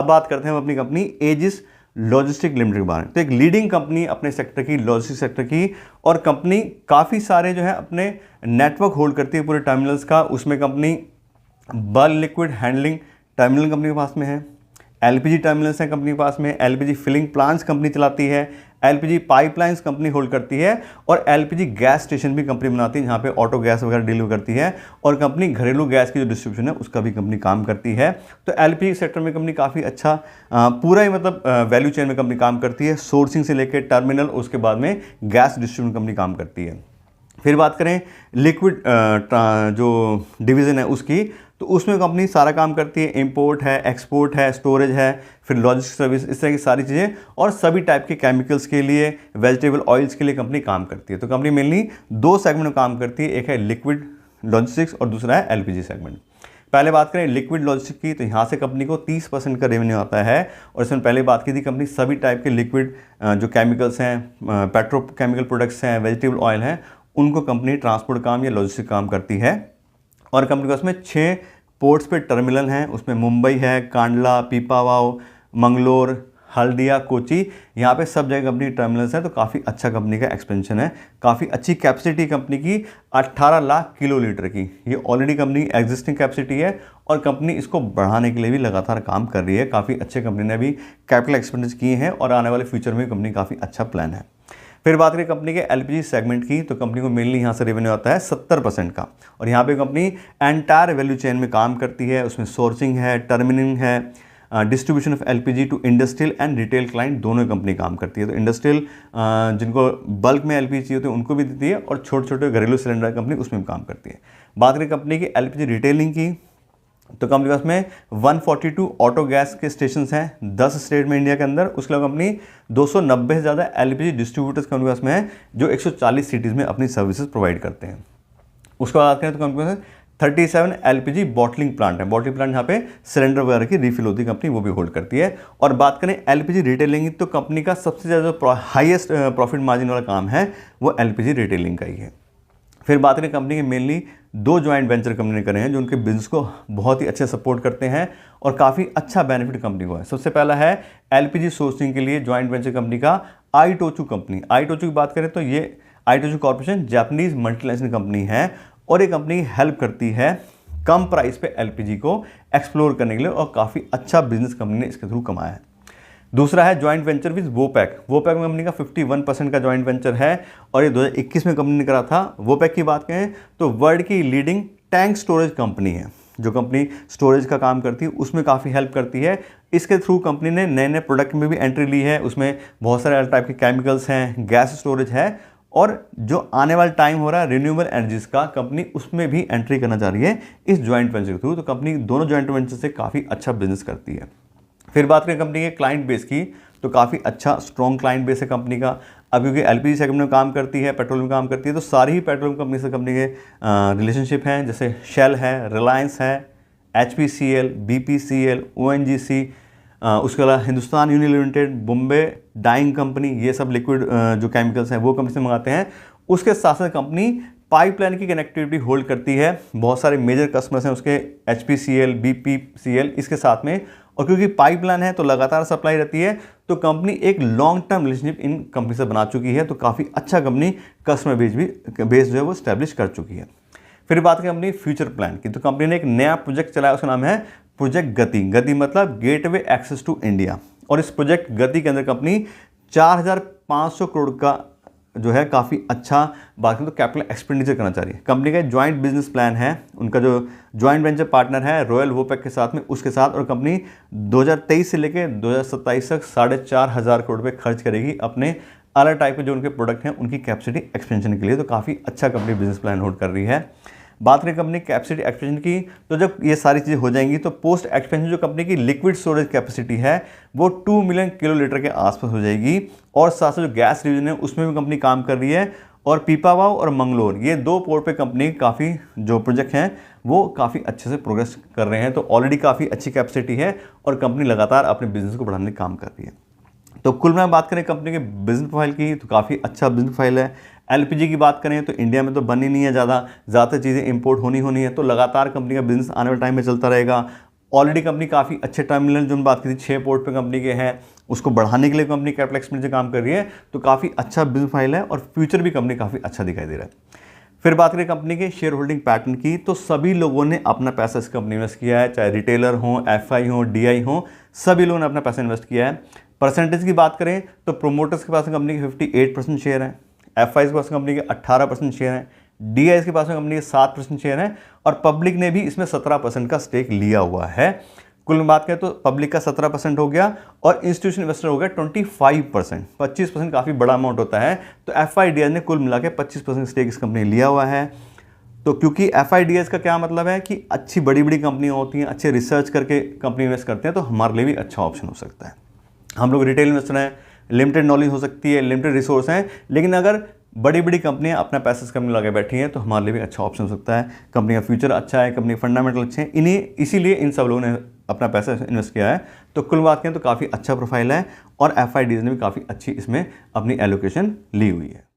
अब बात करते हैं हम अपनी कंपनी एजिस लॉजिस्टिक लिमिटेड के बारे में। तो एक लीडिंग कंपनी अपने सेक्टर की, लॉजिस्टिक सेक्टर की, और कंपनी काफ़ी सारे जो है अपने नेटवर्क होल्ड करती है पूरे टर्मिनल्स का। उसमें company bulk liquid handling terminal company के पास में है, एलपीजी टर्मिनल्स हैं कंपनी के पास में, एलपीजी फिलिंग प्लांट्स कंपनी चलाती है, एलपीजी पाइपलाइंस कंपनी होल्ड करती है, और एलपीजी गैस स्टेशन भी कंपनी बनाती है जहाँ पे ऑटो गैस वगैरह डिलीवर करती है, और कंपनी घरेलू गैस की जो डिस्ट्रीब्यूशन है उसका भी कंपनी काम करती है। तो एलपीजी सेक्टर में कंपनी काफ़ी अच्छा पूरा ही मतलब वैल्यू चेन में कंपनी काम करती है, सोर्सिंग से लेकर टर्मिनल, उसके बाद में गैस डिस्ट्रीब्यूशन कंपनी काम करती है। फिर बात करें लिक्विड जो डिवीज़न है उसकी, तो उसमें कंपनी सारा काम करती है, इंपोर्ट है, एक्सपोर्ट है, स्टोरेज है, फिर लॉजिस्टिक सर्विस, इस तरह की सारी चीज़ें, और सभी टाइप के केमिकल्स के लिए, वेजिटेबल ऑयल्स के लिए कंपनी काम करती है। तो कंपनी मेनली 2 सेगमेंट में काम करती है, एक है लिक्विड लॉजिस्टिक्स और दूसरा है एलपीजी सेगमेंट। पहले बात करें लिक्विड लॉजिस्टिक्स की, तो यहाँ से कंपनी को 30% का रेवेन्यू आता है, और इसमें पहले बात की थी कंपनी सभी टाइप के लिक्विड जो केमिकल्स हैं, पेट्रोकेमिकल प्रोडक्ट्स हैं, वेजिटेबल ऑयल हैं, उनको कंपनी ट्रांसपोर्ट काम या लॉजिस्टिक काम करती है। और कंपनी के पास में 6 पोर्ट्स पे टर्मिनल हैं, उसमें मुंबई है, कांडला, पीपावाव, मंगलोर, हल्दिया, कोची, यहाँ पे सब जगह कंपनी टर्मिनल्स हैं। तो काफ़ी अच्छा कंपनी का एक्सपेंशन है, काफ़ी अच्छी कैपेसिटी कंपनी की 18 लाख किलोलीटर की, ये ऑलरेडी कंपनी एग्जिस्टिंग कैपेसिटी है, और कंपनी इसको बढ़ाने के लिए भी लगातार काम कर रही है। काफ़ी अच्छे कंपनी ने भी कैपिटल एक्सपेंडिचर किए हैं, और आने वाले फ्यूचर में कंपनी काफ़ी अच्छा प्लान है। फिर बात करें कंपनी के एलपीजी सेगमेंट की, तो कंपनी को मेनली यहाँ से रेवेन्यू आता है 70% का, और यहाँ पे कंपनी एंटायर वैल्यू चेन में काम करती है। उसमें सोर्सिंग है, टर्मिनिंग है, distribution of LPG to industrial and retail client, दोनों कंपनी काम करती है। तो इंडस्ट्रियल जिनको बल्क में एलपीजी चाहिए होती है उनको भी देती है, और छोटे छोटे घरेलू सिलेंडर कंपनी उसमें भी काम करती है। बात करें कंपनी की एलपीजी रिटेलिंग की, तो कंपनी के पास में 142 ऑटो गैस के स्टेशन हैं 10 स्टेट में इंडिया के अंदर। उसके अलावा कंपनी 290 से ज़्यादा एलपीजी डिस्ट्रीब्यूटर्स कंपनी के पास में है, जो 140 सिटीज़ में अपनी सर्विसेज प्रोवाइड करते हैं। उसके बाद बात करें तो कंपनी के पास 37 एलपीजी बॉटलिंग प्लांट है। बॉटलिंग प्लांट यहाँ पे सिलेंडर वगैरह की रिफिल होती है, कंपनी वो भी होल्ड करती है। और बात करें एलपीजी रिटेलिंग की, तो कंपनी का सबसे ज़्यादा हाईएस्ट प्रॉफिट मार्जिन वाला काम है वो एलपीजी रिटेलिंग का ही है। फिर बात करें कंपनी के मेनली 2 जॉइंट वेंचर कंपनी ने करे हैं, जो उनके बिजनेस को बहुत ही अच्छे सपोर्ट करते हैं, और काफ़ी अच्छा बेनिफिट कंपनी को है। सबसे पहला है एलपीजी सोर्सिंग के लिए जॉइंट वेंचर कंपनी का आईटोचू कंपनी। आईटोचू की बात करें तो ये आईटोचू कॉर्पोरेशन जापानीज मल्टीनेशनल कंपनी है, और ये कंपनी हेल्प करती है कम प्राइस पे एलपीजी को एक्सप्लोर करने के लिए, और काफ़ी अच्छा बिजनेस कंपनी ने इसके थ्रू कमाया है। दूसरा है जॉइंट वेंचर विद वोपैक। वोपैक में कंपनी का 51% का जॉइंट वेंचर है, और ये 2021 में कंपनी ने करा था। वोपैक की बात करें तो वर्ल्ड की लीडिंग टैंक स्टोरेज कंपनी है, जो कंपनी स्टोरेज का काम करती है उसमें काफ़ी हेल्प करती है। इसके थ्रू कंपनी ने नए नए प्रोडक्ट में भी एंट्री ली है, उसमें बहुत सारे अलग टाइप के केमिकल्स हैं, गैस स्टोरेज है, और जो आने वाला टाइम हो रहा है रिन्यूएबल एनर्जीज का, कंपनी उसमें भी एंट्री करना चाह रही है इस जॉइंट वेंचर के थ्रू। तो कंपनी दोनों जॉइंट वेंचर से काफ़ी अच्छा बिजनेस करती है। फिर बात करें कंपनी के क्लाइंट बेस की, तो काफ़ी अच्छा स्ट्रॉन्ग क्लाइंट बेस है कंपनी का। अब क्योंकि एलपीजी सेगमेंट में काम करती है, पेट्रोल में काम करती है, तो सारी ही पेट्रोल कंपनी से कंपनी के रिलेशनशिप हैं, जैसे शेल है, रिलायंस है, HPCL, BPCL, ONGC, उसके अलावा Hindustan Unilever Limited, Bombay Dyeing company, ये सब लिक्विड जो केमिकल्स हैं वो कंपनी से मंगाते हैं। उसके साथ साथ कंपनी पाइपलाइन की कनेक्टिविटी होल्ड करती है, बहुत सारे मेजर कस्टमर्स हैं उसके, HPCL, BPCL इसके साथ में, और क्योंकि पाइपलाइन है तो लगातार सप्लाई रहती है, तो कंपनी एक long term relationship in company से बना चुकी है। तो काफ़ी अच्छा कंपनी कस्टमर बेस जो है वो स्टैब्लिश कर चुकी है। फिर बात करें कंपनी फ्यूचर प्लान की, तो कंपनी ने एक नया प्रोजेक्ट चलाया, उसका नाम है प्रोजेक्ट गति। गति मतलब गेटवे एक्सेस टू इंडिया, और इस प्रोजेक्ट गति के अंदर कंपनी 4500 करोड़ का जो है काफ़ी अच्छा बात करें तो कैपिटल एक्सपेंडिचर करना चाह रही है। कंपनी का जॉइंट बिजनेस प्लान है, उनका जो जॉइंट वेंचर पार्टनर है रॉयल वोपैक के साथ में, उसके साथ, और कंपनी 2023 से लेकर 2027 तक 4500 करोड़ रुपये खर्च करेगी अपने अलग टाइप के जो उनके प्रोडक्ट हैं उनकी कैपेसिटी एक्सपेंशन के लिए। तो काफ़ी अच्छा कंपनी बिजनेस प्लान होल्ड कर रही है। बात करें कंपनी कैपेसिटी एक्सपेंशन की, तो जब ये सारी चीज़ें हो जाएंगी तो पोस्ट एक्सपेंशन जो कंपनी की लिक्विड स्टोरेज कैपेसिटी है वो 2 मिलियन किलोलीटर के आसपास हो जाएगी, और साथ साथ जो गैस रीजन है उसमें भी कंपनी काम कर रही है, और पीपावाव और मंगलोर ये 2 पोर्ट पे कंपनी काफ़ी जो प्रोजेक्ट हैं वो काफ़ी अच्छे से प्रोग्रेस कर रहे हैं। तो ऑलरेडी काफ़ी अच्छी कैपेसिटी है, और कंपनी लगातार अपने बिजनेस को बढ़ाने का काम कर रही है। तो कुल में बात करें कंपनी के बिजनेस प्रोफाइल की, तो काफ़ी अच्छा बिजनेस प्रोफाइल है। एलपीजी की बात करें तो इंडिया में तो बनी नहीं है, ज़्यादा चीज़ें इंपोर्ट होनी है, तो लगातार कंपनी का बिजनेस आने वाले टाइम में चलता रहेगा। ऑलरेडी कंपनी काफ़ी अच्छे टर्मिनल, जो बात की थी 6 पोर्ट पे कंपनी के हैं, उसको बढ़ाने के लिए कंपनी कैपिटल एक्सपेंडिचर काम कर रही है, तो काफ़ी अच्छा बिजनेस फाइल है और फ्यूचर भी कंपनी काफ़ी अच्छा दिखाई दे रहा है। फिर बात करें कंपनी के शेयर होल्डिंग पैटर्न की, तो सभी लोगों ने अपना पैसा इस कंपनी में इन्वेस्ट किया है, चाहे रिटेलर हो, एफआई हो, डीआई हो, सभी लोगों ने अपना पैसा इन्वेस्ट किया है। परसेंटेज की बात करें तो प्रोमोटर्स के पास कंपनी के 58% शेयर है, एफआई के पास कंपनी के 18% शेयर है, डीआई के पास कंपनी के 7% शेयर है और पब्लिक ने भी इसमें 17% का स्टेक लिया हुआ है। कुल में बात करें तो पब्लिक का 17% हो गया और इंस्टीट्यूशन इन्वेस्टर हो गया 25%। 25% काफ़ी बड़ा अमाउंट होता है। तो एफआईडीएस ने कुल मिला के 25% स्टेक इस कंपनी ने लिया हुआ है। तो क्योंकि एफआईडीएस का क्या मतलब है कि अच्छी बड़ी बड़ी कंपनियां होती हैं, अच्छे रिसर्च करके कंपनी इन्वेस्ट करते हैं, तो हमारे लिए भी अच्छा ऑप्शन हो सकता है। हम लोग रिटेल इन्वेस्टर हैं, लिमिटेड नॉलेज हो सकती है, लिमिटेड रिसोर्स हैं, लेकिन अगर बड़ी बड़ी कंपनियां अपना पैसा इस कंपनी लगा बैठी हैं तो हमारे लिए भी अच्छा ऑप्शन हो सकता है। कंपनी का फ्यूचर अच्छा है, कंपनी के फंडामेंटल अच्छे हैं, इसीलिए इन सब लोगों ने अपना पैसा इन्वेस्ट किया है। तो कुल बात करें तो काफ़ी अच्छा प्रोफाइल है और एफआईडीज ने भी काफ़ी अच्छी इसमें अपनी एलोकेशन ली हुई है।